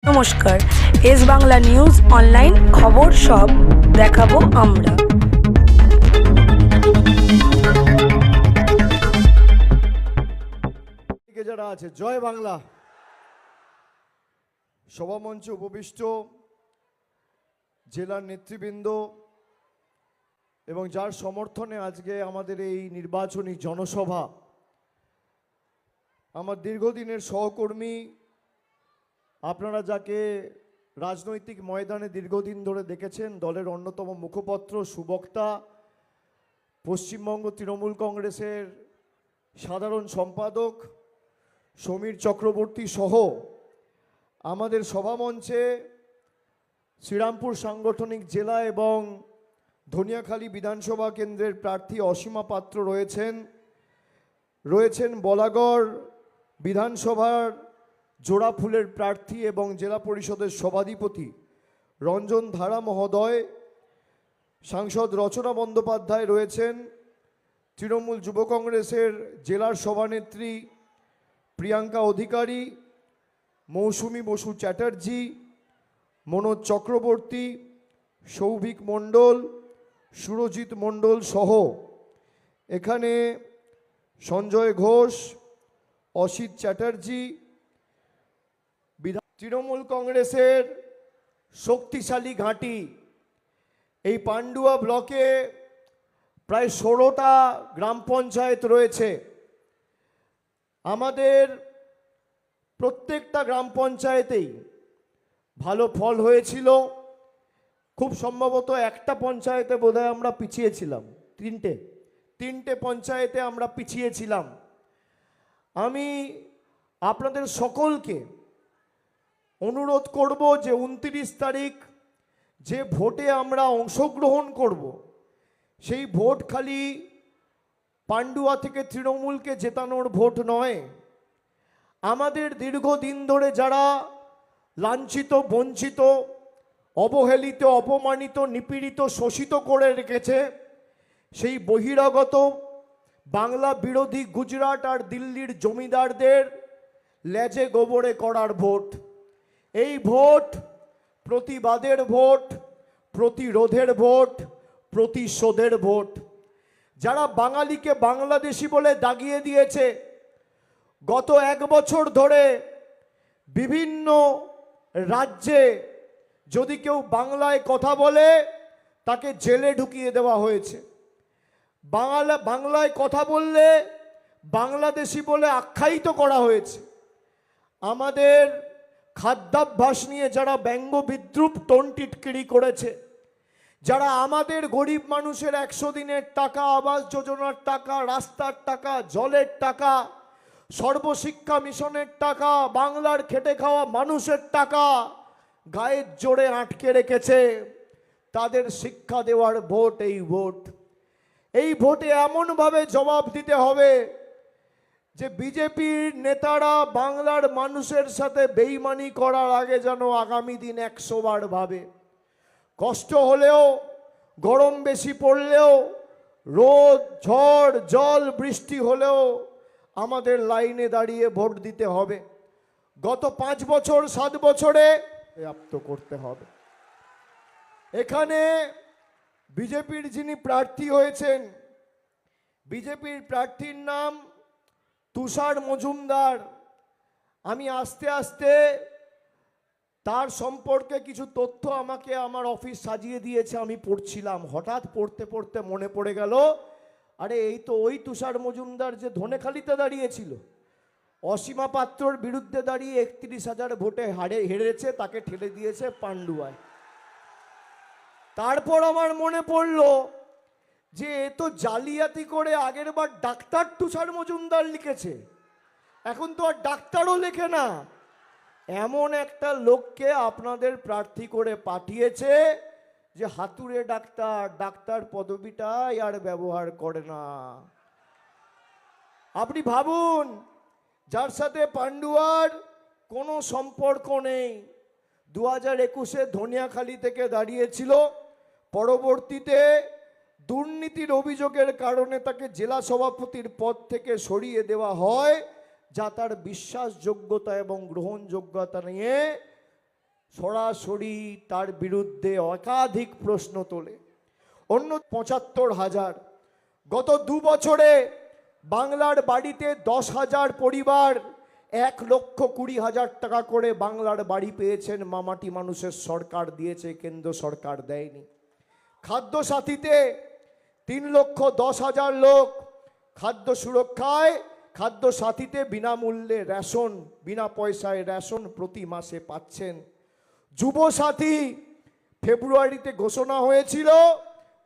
নমস্কার, S Bangla news online খবর সব দেখাবো আমরা। যারা আছে জয় বাংলা সভামঞ্চে উপবিষ্ট জেলার নেতৃবৃন্দ এবং যার সমর্থনে আজকে আমাদের এই নির্বাচনী জনসভা, আমার দীর্ঘদিনের সহকর্মী, আপনারা যাকে রাজনৈতিক ময়দানে দীর্ঘদিন ধরে দেখেছেন, দলের অন্যতম মুখপত্র, সুবক্তা, পশ্চিমবঙ্গ তৃণমূল কংগ্রেসের সাধারণ সম্পাদক সমীর চক্রবর্তী সহ আমাদের সভামঞ্চে শ্রীরামপুর সাংগঠনিক জেলা এবং ধনিয়াখালী বিধানসভা কেন্দ্রের প্রার্থী অসীমা পাত্র রয়েছেন বলাগড় বিধানসভার জোড়াফুলের প্রার্থী এবং জেলা পরিষদের সভাধিপতি রঞ্জন ধারা মহোদয়, সাংসদ রচনা বন্দ্যোপাধ্যায় রয়েছেন, তৃণমূল যুব কংগ্রেসের জেলার সভানেত্রী প্রিয়াঙ্কা অধিকারী, মৌসুমী বসু চ্যাটার্জি, মনোজ চক্রবর্তী, সৌভিক মণ্ডল, সুরজিৎ মণ্ডল সহ এখানে সঞ্জয় ঘোষ, অসিত চ্যাটার্জি, তৃণমূল কংগ্রেসের শক্তিশালী ঘাঁটি। এই পান্ডুয়া ব্লকে প্রায় 16টা গ্রাম পঞ্চায়েত রয়েছে। আমাদের প্রত্যেকটা গ্রাম পঞ্চায়েতেই ভালো ফল হয়েছিল। খুব সম্ভবত একটা পঞ্চায়েতে বোধহয় আমরা পিছিয়েছিলাম, তিনটে পঞ্চায়েতে আমরা পিছিয়েছিলাম। আমি আপনাদের সকলকে অনুরোধ করব যে 29 তারিখ যে ভোটে আমরা অংশগ্রহণ করব, সেই ভোট খালি পান্ডুয়া থেকে তৃণমূলকে জেতানোর ভোট নয়। আমাদের দীর্ঘদিন ধরে যারা লাঞ্ছিত, বঞ্চিত, অবহেলিত, অপমানিত, নিপীড়িত, শোষিত করে রেখেছে, সেই বহিরাগত বাংলা বিরোধী গুজরাট আর দিল্লির জমিদারদের লেজে গোবরে করার ভোট। এই ভোট প্রতিবাদের ভোট, প্রতিরোধের ভোট, প্রতিশোধের ভোট। যারা বাঙালিকে বাংলাদেশি বলে দাগিয়ে দিয়েছে, গত 1 বছর ধরে বিভিন্ন রাজ্যে যদি কেউ বাংলায় কথা বলে তাকে জেলে ঢুকিয়ে দেওয়া হয়েছে। বাংলায় কথা বললে বাংলাদেশি বলে আখ্যায়িত করা হয়েছে। আমাদের খাদ্যাভ্যাস নিয়ে যারা ব্যঙ্গ বিদ্রুপ টিটকিরি করেছে, যারা আমাদের গরিব মানুষের 100 দিনের টাকা, আবাস যোজনার টাকা, রাস্তার টাকা, জলের টাকা, সর্বশিক্ষা মিশনের টাকা, বাংলার খেটে খাওয়া মানুষের টাকা গায়ের জোরে আটকে রেখেছে, তাদের শিক্ষা দেওয়ার ভোট এই ভোট। এই ভোটে এমনভাবে জবাব দিতে হবে যে বিজেপির নেতারা বাংলার মানুষের সাথে বেইমানি করার আগে যেন আগামী দিন 100 বার ভাবে। কষ্ট হলেও, গরম বেশি পড়লেও, রোদ, ঝড়, জল, বৃষ্টি হলেও আমাদের লাইনে দাঁড়িয়ে ভোট দিতে হবে। গত 5 বছর 7 বছরে প্রাপ্ত করতে হবে। এখানে বিজেপির যিনি প্রার্থী হয়েছেন, বিজেপির প্রার্থীর নাম তুষার মজুমদার। আমি আস্তে আস্তে তার সম্পর্কে কিছু তথ্য আমাকে আমার অফিস সাজিয়ে দিয়েছে, আমি পড়ছিলাম। হঠাৎ পড়তে পড়তে মনে পড়ে গেল, আরে এই তো ওই তুষার মজুমদার যে ধনেখালিতে দাঁড়িয়েছিল, অসীমা পাত্রর বিরুদ্ধে দাঁড়িয়ে 31,000 ভোটে হেরেছে, তাকে ঠেলে দিয়েছে পান্ডুয়ায়। তারপর আমার মনে পড়লো যে এ তো জালিয়াতি করে আগের বার ডাক্তার তুষার মজুমদার লিখেছে, এখন তো আর ডাক্তারও লেখে না। এমন একটা লোককে আপনাদের প্রার্থী করে পাঠিয়েছে যে হাতুড়ে ডাক্তার, ডাক্তার পদবিটাই আর ব্যবহার করে না। আপনি ভাবুন, যার সাথে পান্ডুয়ার কোনো সম্পর্ক নেই, 2021-এ ধনিয়াখালী থেকে দাঁড়িয়েছিল, পরবর্তীতে দুর্নীতির অভিযোগের কারণে তাকে জেলা সভাপতির পদ থেকে সরিয়ে দেওয়া হয়, যা তার বিশ্বাসযোগ্যতা এবং গ্রহণযোগ্যতা নিয়ে সরাসরি তার বিরুদ্ধে একাধিক প্রশ্ন তোলে। অন্য ৭৫,০০০। গত ২ বছরে বাংলার বাড়িতে ১০,০০০ পরিবার ১,২০,০০০ টাকা করে বাংলার বাড়ি পেয়েছেন। মামাটি মানুষের সরকার দিয়েছে, কেন্দ্র সরকার দেয়নি। খাদ্য সাথীতে ৩,১০,০০০ লোক খাদ্য সুরক্ষায়, খাদ্য সাথীতে বিনামূল্যে রেশন, বিনা পয়সায় রেশন প্রতি মাসে পাচ্ছেন। যুব সাথী ফেব্রুয়ারিতে ঘোষণা হয়েছিল,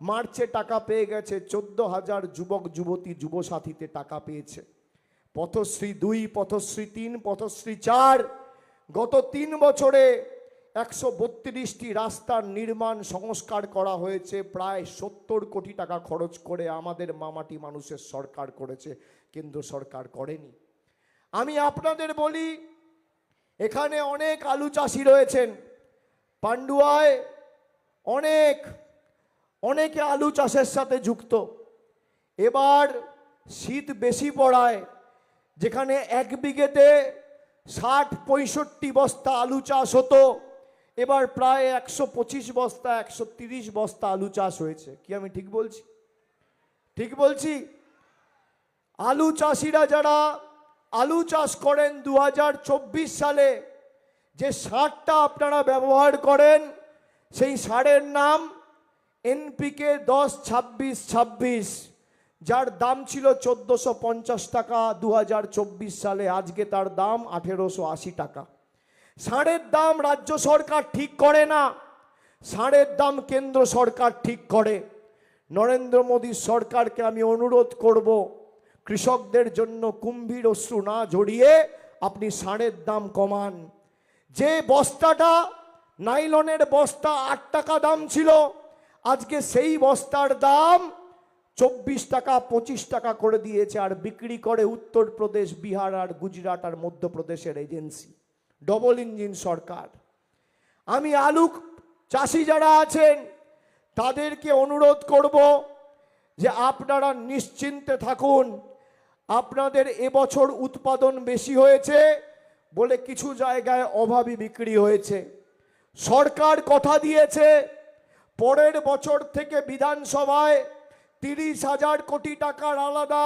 মার্চে টাকা পেয়ে গেছে। ১৪,০০০ যুবক যুবতী যুব সাথীতে টাকা পেয়েছে। পথশ্রী ২, পথশ্রী ৩, পথশ্রী ৪। গত ৩ বছরে ১৩২টি রাস্তার নির্মাণ সংস্কার করা হয়েছে। প্রায় ৭০ কোটি টাকা খরচ করে আমাদের মামাটি মানুষের সরকার করেছে, কেন্দ্র সরকার করেনি। আমি আপনাদের বলি, এখানে অনেক আলু চাষি রয়েছেন। পান্ডুয়ায় অনেকে আলু চাষের সাথে যুক্ত। এবার শীত বেশি পড়ায়, যেখানে ১ বিঘেতে ৬০-৬৫ বস্তা আলু চাষ হতো, এবার প্রায় ১২৫ বস্তা ১৩০ বস্তা আলু চাষ হয়েছে। কি আমি ঠিক বলছি? ঠিক বলছি? আলু চাষিরা যারা আলু চাষ করেন ২০২৪ সালে যে সারটা আপনারা ব্যবহার করেন, সেই সারের নাম NPK 10-26-26, যার দাম ছিল ১৪৫০ টাকা ২০২৪ সালে। আজকে তার দাম ১৮৮০ টাকা। সারের দাম রাজ্য সরকার ঠিক করে না, সারের দাম কেন্দ্র সরকার ঠিক করে। নরেন্দ্র মোদী সরকারকে আমি অনুরোধ করব, কৃষকদের জন্য কুম্ভীর অশ্রু না ঝরিয়ে আপনি সারের দাম কমান। যে বস্তাটা, নাইলনের বস্তা ৮ টাকা দাম ছিল, আজকে সেই বস্তার দাম ২৪ টাকা ২৫ টাকা করে দিয়েছে। আর বিক্রি করে উত্তরপ্রদেশ, বিহার আর গুজরাট আর মধ্যপ্রদেশের এজেন্সি। ডবল ইঞ্জিন সরকার। আমি আলু চাষি যারা আছেন তাদেরকে অনুরোধ করব যে আপনারা নিশ্চিন্তে থাকুন। আপনাদের এবছর উৎপাদন বেশি হয়েছে বলে কিছু জায়গায় অভাবী বিক্রি হয়েছে। সরকার কথা দিয়েছে পরের বছর থেকে বিধানসভায় ৩০,০০০ কোটি টাকার আলাদা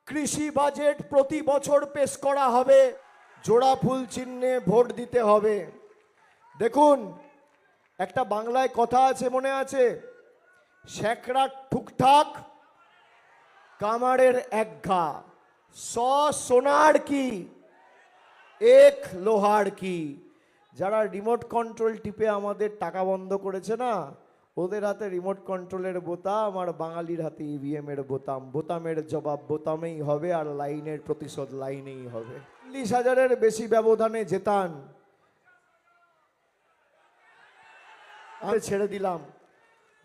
কৃষি বাজেট প্রতি বছর পেশ করা হবে। জোড়া ফুল চিহ্নে ভোট দিতে হবে। দেখুন, একটা বাংলায় কথা আছে, মনে আছে? শেখরা ঠুকঠাক, কামারের এক ঘা, ১০০ সোনার কি, এক লোহার কি। যারা রিমোট কন্ট্রোল টিপে আমাদের টাকা বন্ধ করেছে না, ওদের হাতে রিমোট কন্ট্রোলের বোতাম আর বাঙালির হাতে EVM এর বোতাম। বোতামের জবাব বোতামেই হবে আর লাইনের প্রতিশোধ লাইনেই হবে। ৪০,০০০-এর বেশি ব্যবধানে জেতান, আমি ছেড়ে দিলাম।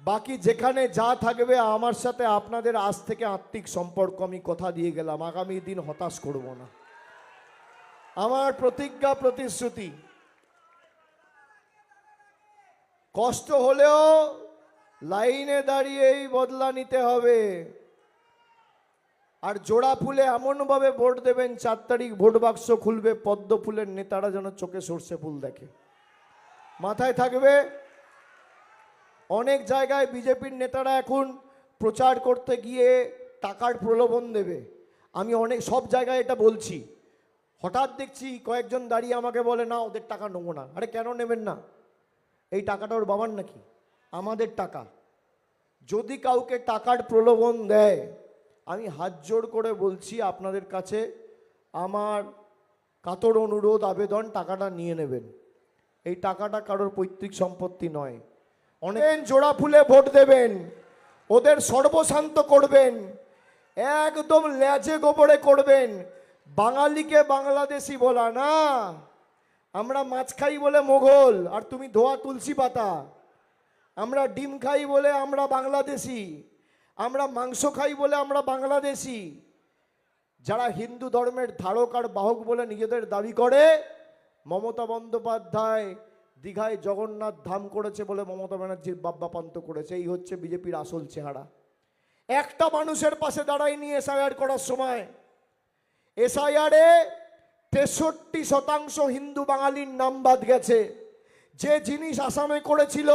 বাকি যেখানে যা থাকবে আমার সাথে আপনাদের আজ থেকে আত্মিক সম্পর্ক। আমি কথা দিয়ে গেলাম, আগামী দিন হতাশ করব না। আমার প্রতিজ্ঞা, প্রতিশ্রুতি। কষ্ট হলেও লাইনে দাঁড়িয়েই বদলা নিতে হবে। আর জোড়া ফুলে এমনভাবে ভোট দেবেন, ৪ তারিখ ভোট বাক্স খুলবে, পদ্ম ফুলের নেতারা যেন চোখে সর্ষে ফুল দেখে। মাথায় থাকবে। অনেক জায়গায় বিজেপির নেতারা এখন প্রচার করতে গিয়ে টাকার প্রলোভন দেবে। আমি সব জায়গায় এটা বলছি। হঠাৎ দেখছি কয়েকজন দাঁড়িয়ে আমাকে বলে, না ওদের টাকা নেবো না। আরে কেন নেবেন না? এই টাকাটা ওর বাবার নাকি? আমাদের টাকা। যদি কাউকে টাকার প্রলোভন দেয়, আমি হাত জোড় করে বলছি আপনাদের কাছে, আমার কাতর অনুরোধ, আবেদন, টাকাটা নিয়ে নেবেন। এই টাকাটা কারোর পৈতৃক সম্পত্তি নয়। অনেক জোড়া ফুলে ভোট দেবেন, ওদের সর্বশান্ত করবেন, একদম ল্যাজে গোবরে করবেন। বাঙালিকে বাংলাদেশি বলা না, আমরা মাছ খাই বলে মোগল আর তুমি ধোয়া তুলসী পাতা। আমরা ডিম খাই বলে আমরা বাংলাদেশি, আমরা মাংস খাই বলে আমরা বাংলাদেশি। যারা হিন্দু ধর্মের ধারক আর বাহক বলে নিজেদের দাবি করে, মমতা বন্দ্যোপাধ্যায় দীঘায় জগন্নাথ ধাম করেছে বলে মমতা ব্যানার্জির বাব্যাপান্ত করেছে। এই হচ্ছে বিজেপির আসল চেহারা। একটা মানুষের পাশে দাঁড়ায়নি SIR করার সময়। SIR-এ ৬৩% হিন্দু বাঙালির নাম বাদ গেছে। যে জিনিস আসামে করেছিল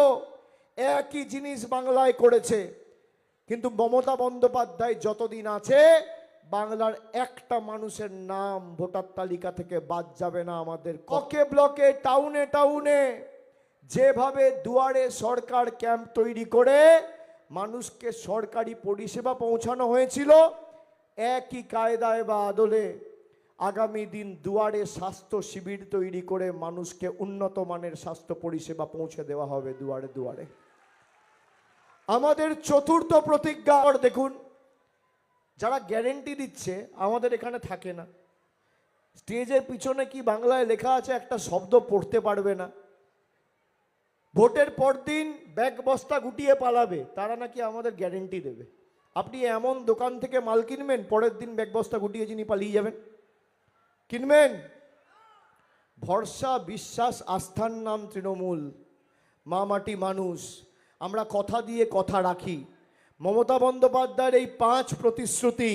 একই জিনিস বাংলায় করেছে। কিন্তু মমতা বন্দ্যোপাধ্যায় যতদিন আছে বাংলার একটা মানুষের নাম ভোটার তালিকা থেকে বাদ যাবে না। আমাদের ব্লকে ব্লকে টাউনে টাউনে যেভাবে দুয়ারে সরকার ক্যাম্প তৈরি করে মানুষকে সরকারি পরিষেবা পৌঁছানো হয়েছিল, একই কায়দায় বা আদলে আগামী দিন দুয়ারে স্বাস্থ্য শিবির তৈরি করে মানুষকে উন্নত মানের স্বাস্থ্য পরিষেবা পৌঁছে দেওয়া হবে দুয়ারে দুয়ারে। আমাদের চতুর্থ প্রতিজ্ঞা দেখুন, যারা গ্যারেন্টি দিচ্ছে আমাদের এখানে থাকে না, স্টেজের পিছনে কি বাংলায় লেখা আছে একটা শব্দ পড়তে পারবে না, ভোটের পর দিন ব্যাগ বস্তা গুটিয়ে পালাবে, তারা নাকি আমাদের গ্যারেন্টি দেবে। আপনি এমন দোকান থেকে মাল কিনবেন, পরের দিন ব্যাগ বস্তা গুটিয়ে যিনি পালিয়ে যাবেন, কিনবেন? ভরসা, বিশ্বাস, আস্থার নাম তৃণমূল, মা মাটি মানুষ। আমরা কথা দিয়ে কথা রাখি। মমতা বন্দ্যোপাধ্যায়ের এই 5 প্রতিশ্রুতি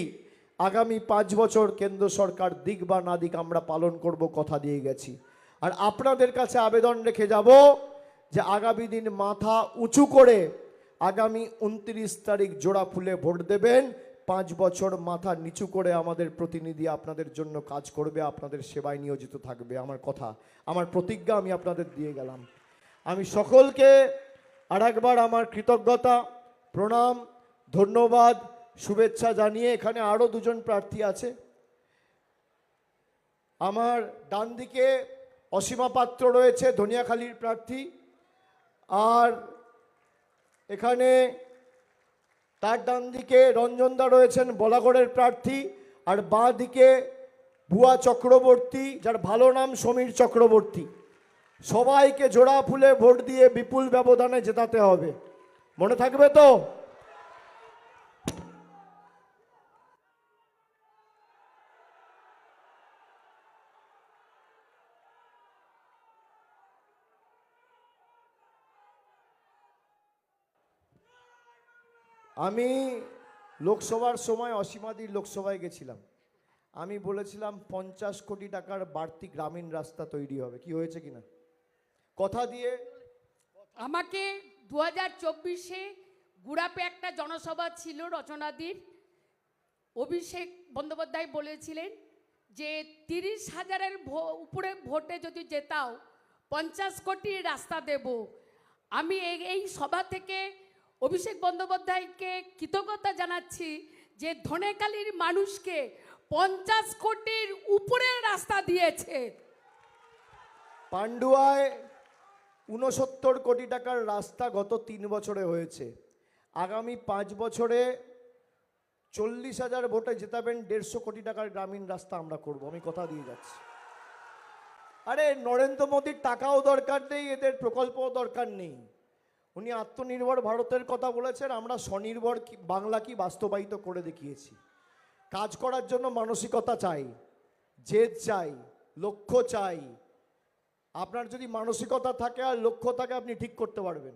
আগামী 5 বছর কেন্দ্র সরকার দিক বা না দিক আমরা পালন করব, কথা দিয়ে গেছি। আর আপনাদের কাছে আবেদন রেখে যাব যে আগামী দিন মাথা উঁচু করে আগামী 29 তারিখ জোড়া ফুলে ভোট দেবেন। 5 বছর মাথা নিচু করে আমাদের প্রতিনিধি আপনাদের জন্য কাজ করবে, আপনাদের সেবায় নিয়োজিত থাকবে। আমার কথা, আমার প্রতিজ্ঞা আমি আপনাদের দিয়ে গেলাম। আমি সকলকে আরেকবার আমার কৃতজ্ঞতা, প্রণাম, ধন্যবাদ, শুভেচ্ছা জানিয়ে, এখানে আরও 2জন প্রার্থী আছে। আমার ডান দিকে অসীমা পাত্র রয়েছে, ধনিয়াখালীর প্রার্থী, আর এখানে তার ডান দিকে রঞ্জনদা রয়েছেন বলাগড়ের প্রার্থী, আর বাঁ দিকে ভুয়া চক্রবর্তী, যার ভালো নাম সমীর চক্রবর্তী। সবাইকে জোড়া ফুলে ভোট দিয়ে বিপুল ব্যবধানে জেতাতে হবে, মনে থাকবে তো? আমি লোকসভার সময় অসীমাদির লোকসভায় গেছিলাম, আমি বলেছিলাম 50 কোটি টাকার বাড়তি গ্রামীণ রাস্তা তৈরি হবে। কি হয়েছে কিনা কথা দিয়ে? আমাকে 2024-এ গুড়াপে একটা জনসভা ছিল রচনাদির, অভিষেক বন্দ্যোপাধ্যায় বলেছিলেন যে 30,000-এর উপরে ভোটে যদি জেতাও 50 কোটি রাস্তা দেব। আমি এই সভা থেকে অভিষেক বন্দ্যোপাধ্যায়কে কৃতজ্ঞতা জানাচ্ছি যে ধনেখালির মানুষকে 50 কোটির উপরে রাস্তা দিয়েছে। পান্ডুয়ায় 69 কোটি টাকার রাস্তা গত 3 বছরে হয়েছে। আগামী 5 বছরে 40,000 ভোটে জেতাবেন, 150 কোটি টাকার গ্রামীণ রাস্তা আমরা করব, আমি কথা দিয়ে যাচ্ছি। আরে নরেন্দ্র মোদীর টাকাও দরকার নেই, এদের প্রকল্পও দরকার নেই। উনি আত্মনির্ভর ভারতের কথা বলেছেন, আমরা স্বনির্ভর বাংলা কি বাস্তবায়িত করে দেখিয়েছি। কাজ করার জন্য মানসিকতা চাই, জেদ চাই, লক্ষ্য চাই। আপনার যদি মানসিকতা থাকে আর লক্ষ্য থাকে, আপনি ঠিক করতে পারবেন।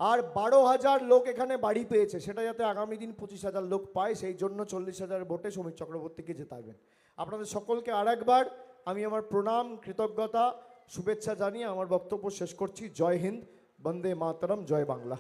আর 12,000 লোক এখানে বাড়ি পেয়েছে, সেটা যাতে আগামী দিন 25,000 লোক পায়, সেই জন্য 40,000 ভোটে সমীর চক্রবর্তীকে জেতাবেন। আপনাদের সকলকে আরেকবার আমি আমার প্রণাম, কৃতজ্ঞতা, শুভেচ্ছা জানিয়ে আমার বক্তব্য শেষ করছি। জয় হিন্দ, বন্দে মাতরম, জয় বাংলা।